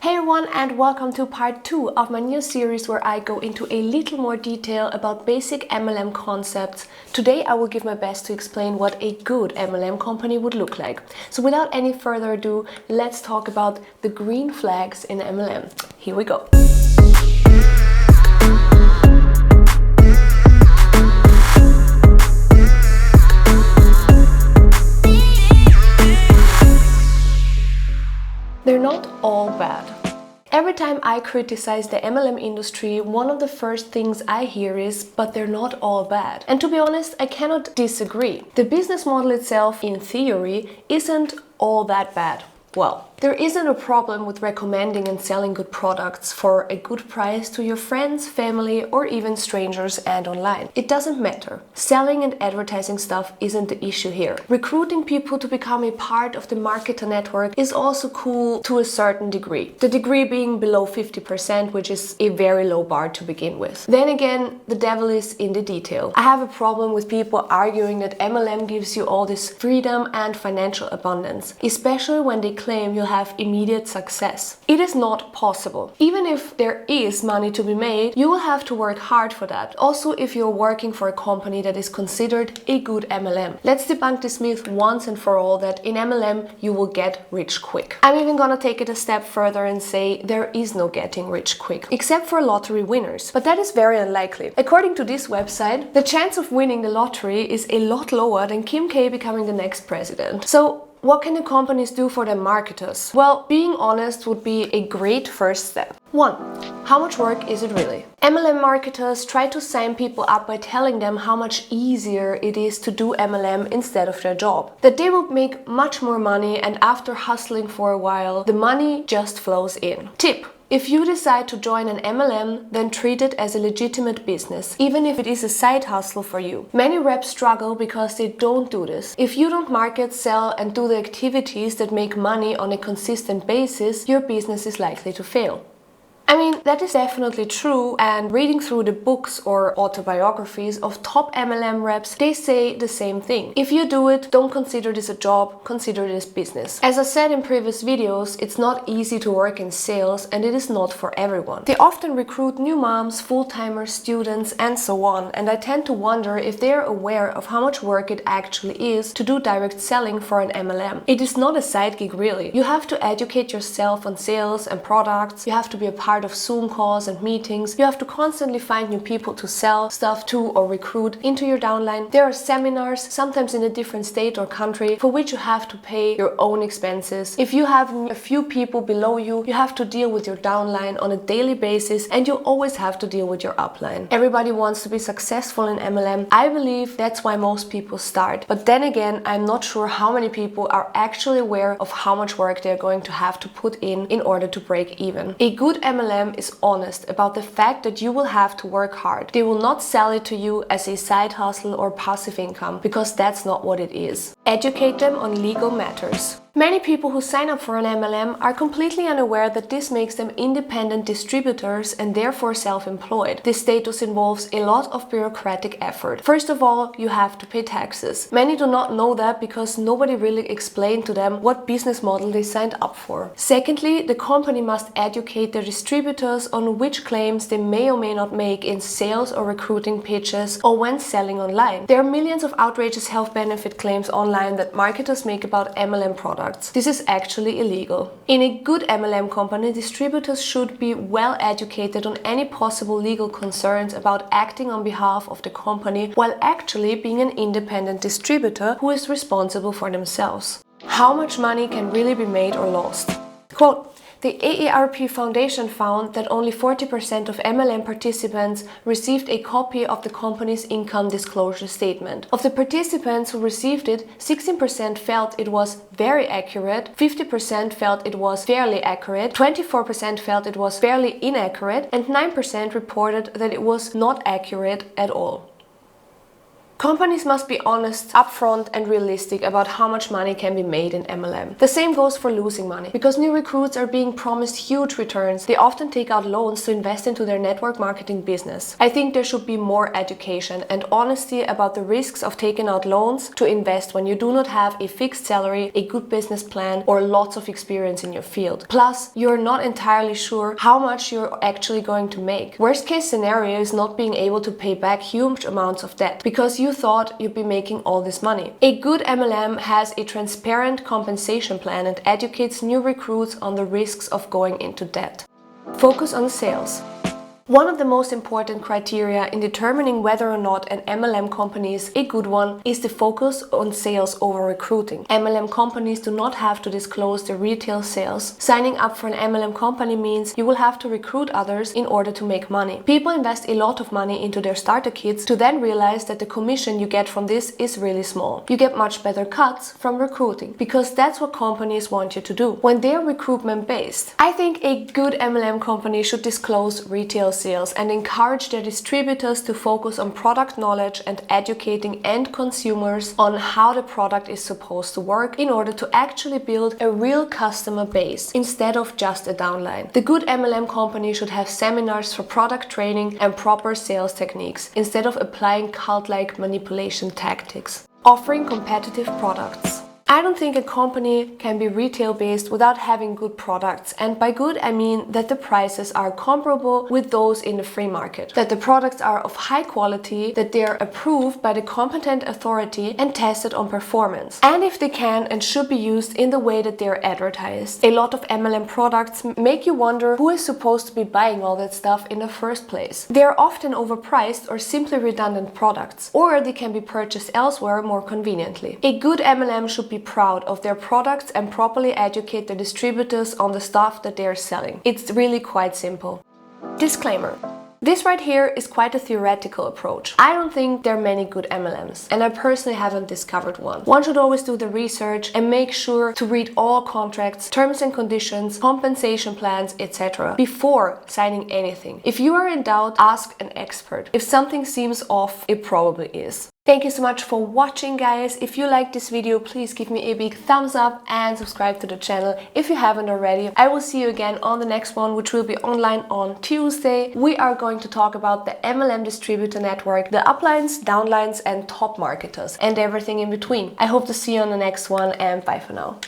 Hey everyone, and welcome to part 2 of my new series where I go into a little more detail about basic MLM concepts. Today I will give my best to explain what a good MLM company would look like. So without any further ado, let's talk about the green flags in MLM. Here we go. They're not all bad. Every time I criticize the MLM industry, one of the first things I hear is, but they're not all bad. And to be honest, I cannot disagree. The business model itself, in theory, isn't all that bad. Well, there isn't a problem with recommending and selling good products for a good price to your friends, family, or even strangers and online. It doesn't matter. Selling and advertising stuff isn't the issue here. Recruiting people to become a part of the marketer network is also cool to a certain degree. The degree being below 50%, which is a very low bar to begin with. Then again, the devil is in the detail. I have a problem with people arguing that MLM gives you all this freedom and financial abundance, especially when they claim you'll have immediate success. It is not possible. Even if there is money to be made, you will have to work hard for that. Also, if you're working for a company that is considered a good MLM. Let's debunk this myth once and for all that in MLM you will get rich quick. I'm even gonna take it a step further and say there is no getting rich quick, except for lottery winners. But that is very unlikely. According to this website, the chance of winning the lottery is a lot lower than Kim K becoming the next president. So what can the companies do for their marketers? Well, being honest would be a great first step. 1. How much work is it really? MLM marketers try to sign people up by telling them how much easier it is to do MLM instead of their job. That they will make much more money, and after hustling for a while, the money just flows in. Tip: if you decide to join an MLM, then treat it as a legitimate business, even if it is a side hustle for you. Many reps struggle because they don't do this. If you don't market, sell, and do the activities that make money on a consistent basis, your business is likely to fail. I mean, that is definitely true, and reading through the books or autobiographies of top MLM reps, they say the same thing. If you do it, don't consider this a job, consider this business. As I said in previous videos, it's not easy to work in sales, and it is not for everyone. They often recruit new moms, full-timers, students, and so on, and I tend to wonder if they are aware of how much work it actually is to do direct selling for an MLM. It is not a side gig really. You have to educate yourself on sales and products, you have to be a part of Zoom calls and meetings, you have to constantly find new people to sell stuff to or recruit into your downline. There are seminars, sometimes in a different state or country, for which you have to pay your own expenses. If you have a few people below you, you have to deal with your downline on a daily basis, and you always have to deal with your upline. Everybody wants to be successful in MLM. I believe that's why most people start. But then again, I'm not sure how many people are actually aware of how much work they're going to have to put in order to break even. A good MLM is honest about the fact that you will have to work hard. They will not sell it to you as a side hustle or passive income, because that's not what it is. Educate them on legal matters. Many people who sign up for an MLM are completely unaware that this makes them independent distributors and therefore self-employed. This status involves a lot of bureaucratic effort. First of all, you have to pay taxes. Many do not know that because nobody really explained to them what business model they signed up for. Secondly, the company must educate their distributors on which claims they may or may not make in sales or recruiting pitches or when selling online. There are millions of outrageous health benefit claims online that marketers make about MLM products. This is actually illegal. In a good MLM company, distributors should be well educated on any possible legal concerns about acting on behalf of the company while actually being an independent distributor who is responsible for themselves. How much money can really be made or lost? Quote: the AARP Foundation found that only 40% of MLM participants received a copy of the company's income disclosure statement. Of the participants who received it, 16% felt it was very accurate, 50% felt it was fairly accurate, 24% felt it was fairly inaccurate, and 9% reported that it was not accurate at all. Companies must be honest, upfront and realistic about how much money can be made in MLM. The same goes for losing money. Because new recruits are being promised huge returns, they often take out loans to invest into their network marketing business. I think there should be more education and honesty about the risks of taking out loans to invest when you do not have a fixed salary, a good business plan, or lots of experience in your field. Plus, you're not entirely sure how much you're actually going to make. Worst case scenario is not being able to pay back huge amounts of debt because you thought you'd be making all this money. A good MLM has a transparent compensation plan and educates new recruits on the risks of going into debt. Focus on sales. One of the most important criteria in determining whether or not an MLM company is a good one is the focus on sales over recruiting. MLM companies do not have to disclose their retail sales. Signing up for an MLM company means you will have to recruit others in order to make money. People invest a lot of money into their starter kits to then realize that the commission you get from this is really small. You get much better cuts from recruiting because that's what companies want you to do when they're recruitment based. I think a good MLM company should disclose retail sales and encourage their distributors to focus on product knowledge and educating end consumers on how the product is supposed to work in order to actually build a real customer base instead of just a downline. The good MLM company should have seminars for product training and proper sales techniques instead of applying cult-like manipulation tactics. Offering competitive products. I don't think a company can be retail-based without having good products, and by good I mean that the prices are comparable with those in the free market, that the products are of high quality, that they are approved by the competent authority and tested on performance, and if they can and should be used in the way that they are advertised. A lot of MLM products make you wonder who is supposed to be buying all that stuff in the first place. They are often overpriced or simply redundant products, or they can be purchased elsewhere more conveniently. A good MLM should be proud of their products and properly educate their distributors on the stuff that they are selling. It's really quite simple. Disclaimer. This right here is quite a theoretical approach. I don't think there are many good MLMs, and I personally haven't discovered one. One should always do the research and make sure to read all contracts, terms and conditions, compensation plans, etc. before signing anything. If you are in doubt, ask an expert. If something seems off, it probably is. Thank you so much for watching, guys. If you liked this video, please give me a big thumbs up and subscribe to the channel if you haven't already. I will see you again on the next one, which will be online on Tuesday. We are going to talk about the MLM distributor network, the uplines, downlines and top marketers and everything in between. I hope to see you on the next one, and bye for now.